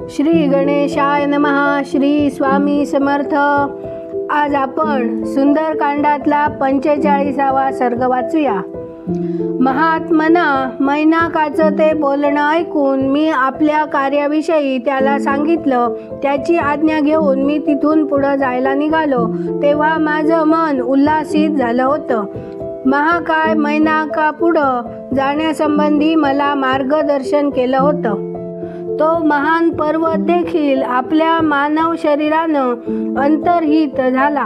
श्री गणेशाय नमः. श्री स्वामी समर्थ. आज आपण सुंदरकांडातला 45वा सर्ग वाचूया. महात्मना मैनाकाचं ते बोलणं ऐकून मी आपल्या कार्याविषयी त्याला सांगितलं. त्याची आज्ञा घेऊन मी तिथून पुढं जायला निघालो. तेव्हा माझं मन उल्हासित झालं होतं. महाकाय मैनाकापुढं जाण्यासंबंधी मला मार्गदर्शन केलं होतं. तो महान पर्वत देखील आपल्या मानव शरीरानं अंतर्हित झाला,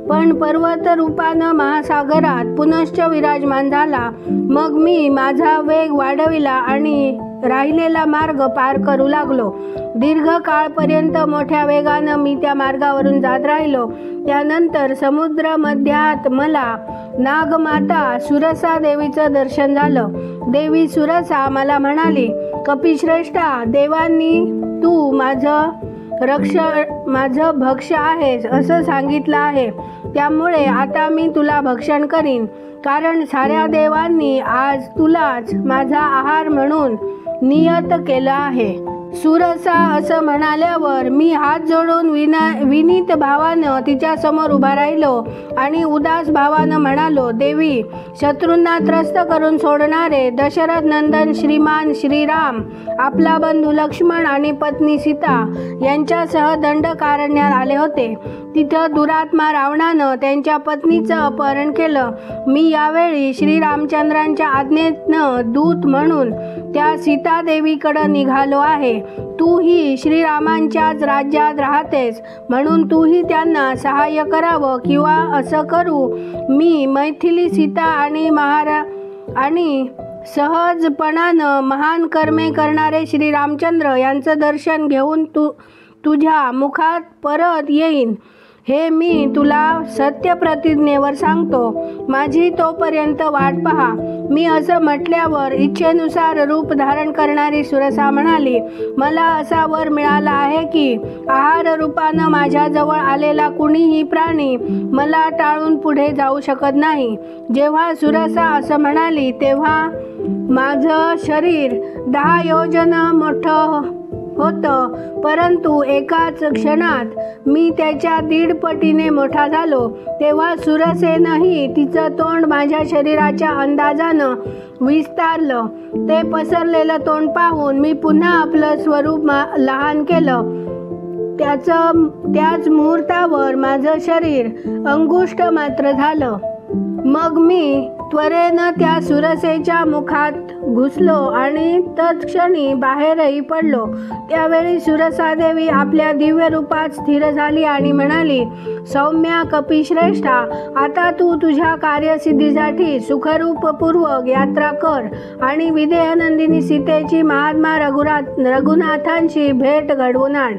पण पर्वत रूपानं महासागरात पुनश्च विराजमान झाला. मग मी माझा वेग वाढविला आणि राहिलेला मार्ग पार करू लागलो. दीर्घ काळपर्यंत मोठ्या वेगानं मी त्या मार्गावरून जात राहिलो. त्यानंतर समुद्र मध्यात मला नागमाता सुरसा देवीचं दर्शन झालं. देवी सुरसा मला म्हणाली, कपिश्रेष्ठा, देवांनी तू माझं भक्ष आहेस असं सांगितलं आहे. त्यामुळे आता मी तुला भक्षण करीन, कारण साऱ्या देवांनी आज तुलाच माझा आहार म्हणून नियत केलं आहे. सुरसा असं म्हणाल्यावर मी हात जोडून विनीत भावानं तिच्या समोर उभा राहिलो आणि उदास भावानं म्हणालो, देवी, शत्रूंना त्रस्त करून सोडणारे दशरथ नंदन श्रीमान श्रीराम आपला बंधू लक्ष्मण आणि पत्नी सीता यांच्यासह दंडकारण्यात आले होते. तिथं दुरात्मा रावणानं त्यांच्या पत्नीचं अपहरण केलं. मी यावेळी श्रीरामचंद्रांच्या आज्ञेनं दूत म्हणून त्या सीतादेवीकडं निघालो आहे. तूही श्रीरामांच्याच राज्यात राहतेस, म्हणून तूही त्यांना सहाय्य करावं. किंवा असं करू, मी मैथिली सीता आणि सहजपणानं महान कर्मे करणारे श्रीरामचंद्र यांचं दर्शन घेऊन तुझ्या मुखात परत येईन, हे मी तुला सत्यप्रतिज्ञेवर सांगतो. माझी तोपर्यंत वाट पहा. मी असं म्हटल्यावर इच्छेनुसार रूप धारण करणारी सुरसा म्हणाली, मला असा वर मिळाला आहे की आहार रूपानं माझ्याजवळ आलेला कुणीही प्राणी मला टाळून पुढे जाऊ शकत नाही. जेव्हा सुरसा असं म्हणाली तेव्हा माझं शरीर 10 योजन मोठं होतं, परंतु एकाच क्षणात मी त्याच्या 1.5 पटीने मोठा झालो. तेव्हा सुरसेनंही तिचं तोंड माझ्या शरीराच्या अंदाजानं विस्तारलं. ते पसरलेलं तोंड पाहून मी पुन्हा आपलं स्वरूप लहान केलं. त्याच मुहूर्तावर माझं शरीर अंगुष्ठ मात्र झालं. मग मी त्वरेनं त्या सुरसेच्या मुखात घुसलो आणि तत्क्षणी बाहेरही पडलो. त्यावेळी सुरसादेवी आपल्या दिव्य रूपात स्थिर झाली आणि म्हणाली, सौम्या कपिश्रेष्ठा, आता तू तुझ्या कार्यसिद्धीसाठी सुखरूपपूर्वक यात्रा कर आणि विदेहनंदिनी सीतेची महात्मा रघुनाथांची भेट घडवून आण.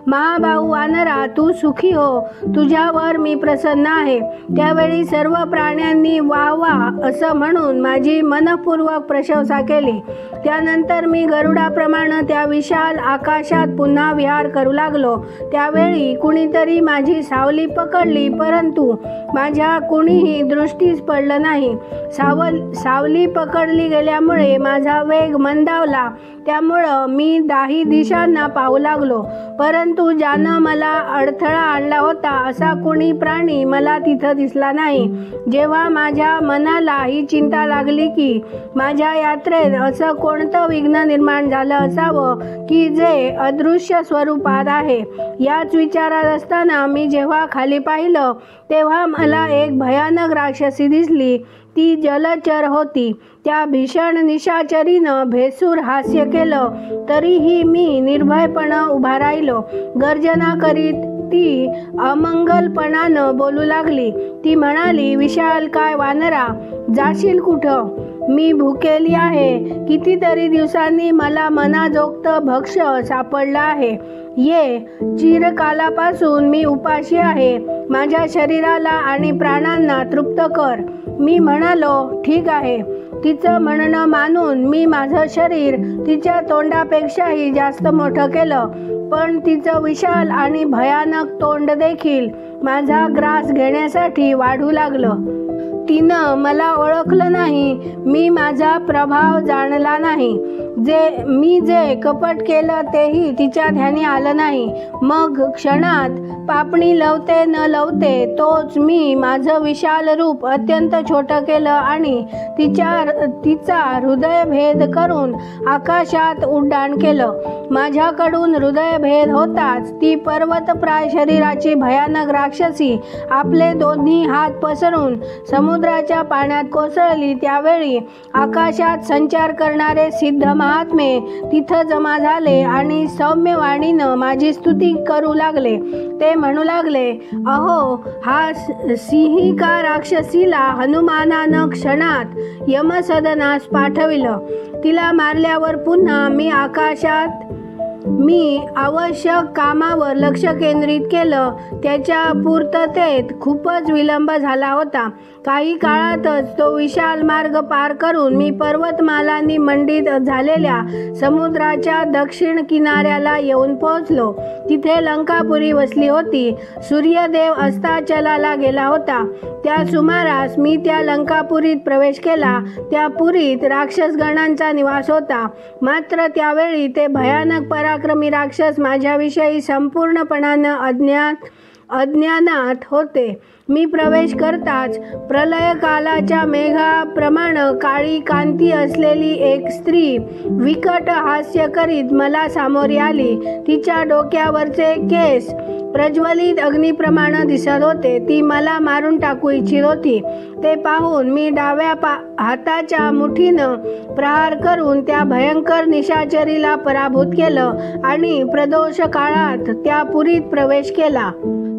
महाबाहू वानरा, तू सुखी हो, तुझ्यावर मी प्रसन्न आहे. त्यावेळी सर्व प्राण्यांनी वा वा असं म्हणून माझी मनपूर्वक प्रशंसा केली. त्यानंतर मी गरुडाप्रमाणे त्या विशाल आकाशात पुन्हा विहार करू लागलो. त्यावेळी कुणीतरी माझी सावली पकडली, परंतु माझ्या कुणीही दृष्टीस पडलं नाही. सावली पकडली गेल्यामुळे माझा वेग मंदावला. त्यामुळं मी 10 दिशांना पाहू लागलो, परंतु ज्यानं मला अडथळा आणला होता असा कोणी प्राणी मला तिथं दिसला नाही. जेव्हा माझ्या मनाला ही चिंता लागली की माझ्या यात्रेत असं कोणतं विघ्न निर्माण झालं असावं की जे अदृश्य स्वरूपात आहे, याच विचारात असताना मी जेव्हा खाली पाहिलं तेव्हा मला एक भयानक राक्षसी दिसली. ती जलचर होती. त्या भीषण निशाचरीनं भेसूर हास्य केलं, तरीही मी निर्भयपणे उभा राहिलो. गर्जना करीत ती अमंगलपणानं बोलू लागली. ती म्हणाली, विशालकाय वानरा, जाशील कुठं? मी भुकेली आहे. कितीतरी दिवसांनी मला मनाजोगतं भक्ष सापडलं आहे. ये, चिरकालापासून मी उपाशी आहे. माझ्या शरीराला आणि प्राणांना तृप्त कर. मी म्हणालो, ठीक आहे. तिचं म्हणणं मानून मी माझं शरीर तिच्या तोंडापेक्षाही जास्त मोठं केलं, पण तिचं विशाल आणि भयानक तोंड देखील माझा ग्रास घेण्यासाठी वाढू लागलं. तिनं मला ओळखलं नाही. मी माझा प्रभाव जाणला नाही. मी जे कपट केलं तेही तिच्या ध्यानी आलं नाही. मग क्षणात पापणी लवते न लवते तोच मी माझं विशाल रूप अत्यंत छोटं केलं आणि तिचा हृदयभेद करून आकाशात उड्डाण केलं. माझ्याकडून हृदयभेद होताच ती पर्वतप्राय शरीराची भयानक राक्षसी आपले दोन्ही हात पसरून समुद्राच्या पाण्यात कोसळली. त्यावेळी आकाशात संचार करणारे सिद्ध महात्मे तिथं जमा झाले आणि सौम्य वाणीनं माझी स्तुती करू लागले. ते म्हणू लागले, अहो, हा सिंहिका राक्षसीला हनुमानानं क्षणात यमसदनास पाठविलं. तिला मारल्यावर पुन्हा मी आवश्यक कामावर लक्ष केंद्रित केलं. त्याच्या पूर्ततेत खूपच विलंब झाला होता. काही काळातच तो विशाल मार्ग पार करून मी पर्वतमालांनी मंडित झालेल्या समुद्राच्या दक्षिण किनाऱ्याला येऊन पोहोचलो. तिथे लंकापुरी वसली होती. सूर्यदेव अस्ताचलाला गेला होता. त्या सुमारास मी त्या लंकापुरीत प्रवेश केला. त्या पुरीत राक्षसगणांचा निवास होता. मात्र त्यावेळी ते भयानक पराक्रमी राक्षस माझ्याविषयी संपूर्णपणानं अज्ञानात होते. मी प्रवेश करताच प्रलयकालाच्या मेघाप्रमाणे काळी कांती असलेली एक स्त्री विकट हास्य करीत मला सामोरी आली. तिच्या डोक्यावरचे केस प्रज्वलित अग्निप्रमाणे दिसत होते. ती मला मारून टाकू इच्छित होती. ते पाहून मी डाव्या हाताच्या मुठीनं प्रहार करून त्या भयंकर निशाचरीला पराभूत केलं आणि प्रदोष काळात त्या पुरीत प्रवेश केला.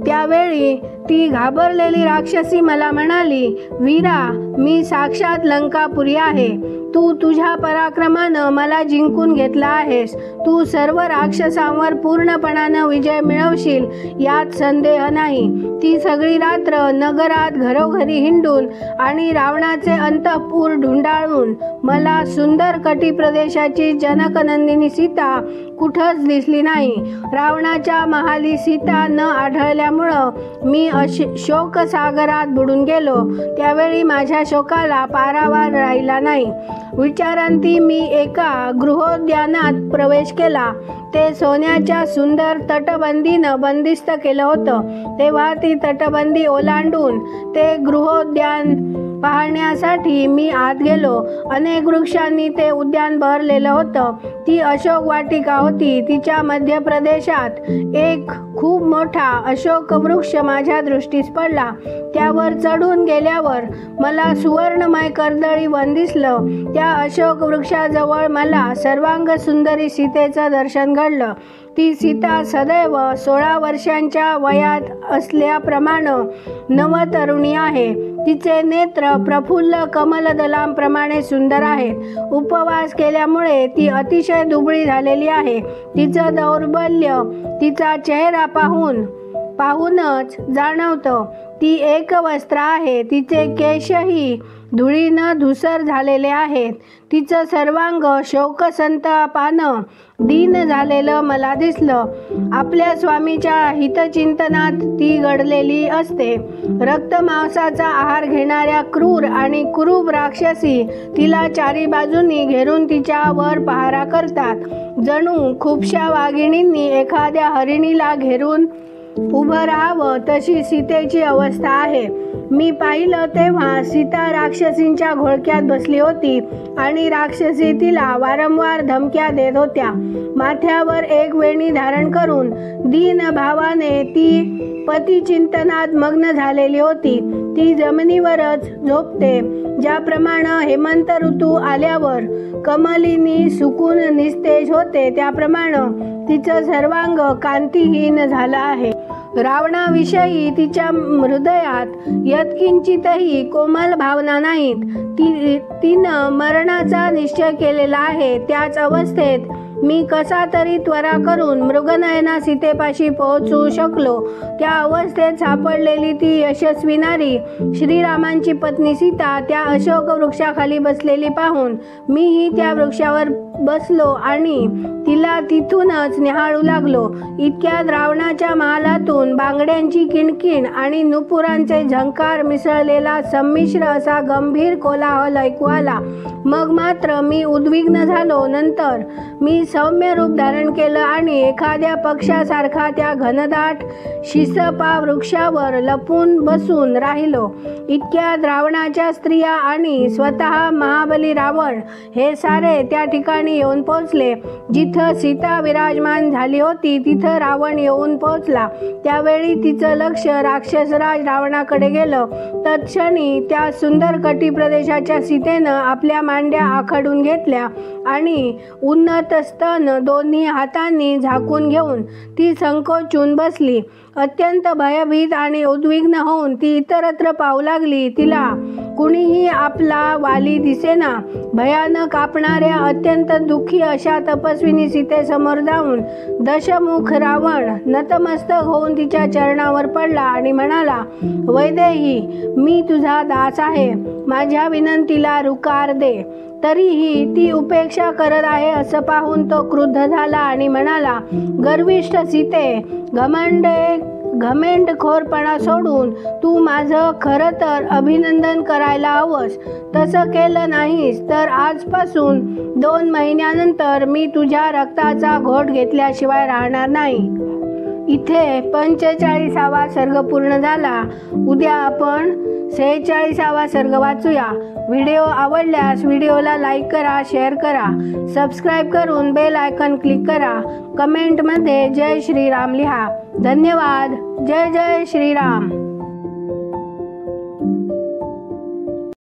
त्यावेळी ती घाबरलेली राक्षसी मला म्हणाली, वीरा, मी साक्षात लंकापुरी आहे. तू तुझ्या पराक्रमानं मला जिंकून घेतला आहेस. तू सर्व राक्षसांवर पूर्णपणानं विजय मिळवशील यात संदेह नाही. ती सगळी रात्र नगरात घरोघरी हिंडून आणि रावणाचे अंतःपुर ढुंडाळून मला सुंदर कटी प्रदेशाची जनकनंदिनी सीता कुठंच दिसली नाही. रावणाच्या महाली सीता न आढळल्यामुळं मी शोकसागरात बुडून गेलो. त्यावेळी माझ्या शोकाला पारावार राहिला नाही. विचारांती मी एका गृहोद्यानात प्रवेश केला. ते सोन्याच्या सुंदर तटबंदीनं बंदिस्त केलं होतं. तेव्हा ती तटबंदी ओलांडून ते गृहोद्यान पाहण्यासाठी मी आत गेलो. अनेक वृक्षांनी ते उद्यान बहरलेलं होतं. ती अशोक वाटिका होती. तिच्या मध्य प्रदेशात एक खूप मोठा अशोक वृक्ष माझ्या दृष्टीस पडला. त्यावर चढून गेल्यावर मला सुवर्णमय कर्दळी वन दिसलं. त्या अशोक वृक्षाजवळ मला सर्वांग सुंदरी सीतेचं दर्शन घडलं. ती सीता सदैव 16 वर्षांच्या वयात असल्याप्रमाणे नवतरुणी आहे. तिचे नेत्र प्रफुल्ल कमलदलांप्रमाणे सुंदर आहेत. उपवास केल्यामुळे ती अतिशय दुबळी झालेली आहे. तिचं दौर्बल्य तिचा चेहरा पाहूनच जाणवतं. ती एकवस्त्र आहे. तिचे केशही धुळीनं धुसर झालेले आहेत. तिचं सर्वांग शोकसंतापानं दीन झालेलं मला दिसलं. आपल्या स्वामीच्या हितचिंतनात ती गडलेली असते. रक्तमांसाचा आहार घेणाऱ्या क्रूर आणि कुरूप राक्षसी तिला चारी बाजूंनी घेरून तिच्यावर पहारा करतात. जणू खूपशा वाघिणींनी एखाद्या हरिणीला घेरून उभं राहावं तशी सीतेची अवस्था आहे. मी पाहिलं तेव्हा सीता राक्षसींच्या घोळक्यात बसली होती आणि राक्षसी तिला वारंवार धमक्या देत होत्या. माथ्यावर एक वेणी धारण करून दीन भावाने ती पतिचिंतनात मग्न झालेली होती. ती जमिनीवरच झोपते. ज्याप्रमाणे हेमंत ऋतू आल्यावर कमलिनी सुकून निस्तेज होते त्याप्रमाणे तिचं सर्वांग कांतीहीन झालं आहे. रावणाविषयी तिच्या हृदयात यत्किंचितही कोमल भावना नाहीत. तिनं मरणाचा निश्चय केलेला आहे. त्याच अवस्थेत मी कसा तरी त्वरा करून मृगनयना सीतेपाशी पोहोचू शकलो. त्या अवस्थेत सापडलेली ती यशस्वी नारी श्रीरामांची पत्नी सीता त्या अशोक वृक्षाखाली बसलेली पाहून मीही त्या वृक्षावर बसलो आणि तिला तिथूनच निहाळू लागलो. इतक्यात रावणाच्या महालातून बांगड्यांची किणकिण आणि नुपुरांचे झंकार मिसळलेला संमिश्र असा गंभीर कोलाहल ऐकू आला. मग मात्र मी उद्विग्न झालो. नंतर मी सौम्य रूप धारण केलं आणि एखाद्या पक्षासारखा त्या घनदाट शिसपा वृक्षावर लपून बसून राहिलो. इतक्यात रावणाच्या स्त्रिया आणि स्वतः महाबली रावण हे सारे त्या ठिकाणी येऊन पोहोचले. जिथं सीता विराजमान झाली होती तिथं रावण येऊन पोहोचला. त्यावेळी तिचं लक्ष राक्षसराज रावणाकडे गेलं. तत्क्षणी त्या सुंदर कटी प्रदेशाच्या सीतेनं आपल्या मांड्या आखडून घेतल्या आणि उन्नत स्तन दोन्ही हातांनी झाकून घेऊन ती संकोचून बसली. अत्यंत भयभीत आणि उद्विग्न होऊन ती इतरत्र पाहू लागली. तिला कुणीही आपला वाली दिसेना. भयानक कापणाऱ्या अत्यंत दुःखी अशा तपस्विनी सीतेसमोर जाऊन दशमुख रावण नतमस्तक होऊन तिच्या चरणावर पडला आणि म्हणाला, वैदेही, मी तुझा दास आहे. माझ्या विनंतीला रुकार दे. तरीही ती उपेक्षा करत आहे असं पाहून तो क्रुद्ध झाला आणि म्हणाला, गर्विष्ठ सीते, घमेंडखोरपणा सोडून तू माझं खरं तर अभिनंदन करायला हवंस. तसं केलं नाहीस तर आजपासून 2 महिन्यानंतर मी तुझ्या रक्ताचा घोट घेतल्याशिवाय राहणार नाही. इथे 45वा सर्ग पूर्ण झाला. उद्या आपण 46वा सर्ग वाचूया. व्हिडिओ आवडल्यास व्हिडिओला लाईक करा, शेअर करा, सबस्क्राईब करून बेल आयकॉन क्लिक करा. कमेंटमध्ये जय श्रीराम लिहा. धन्यवाद. जय जय श्रीराम.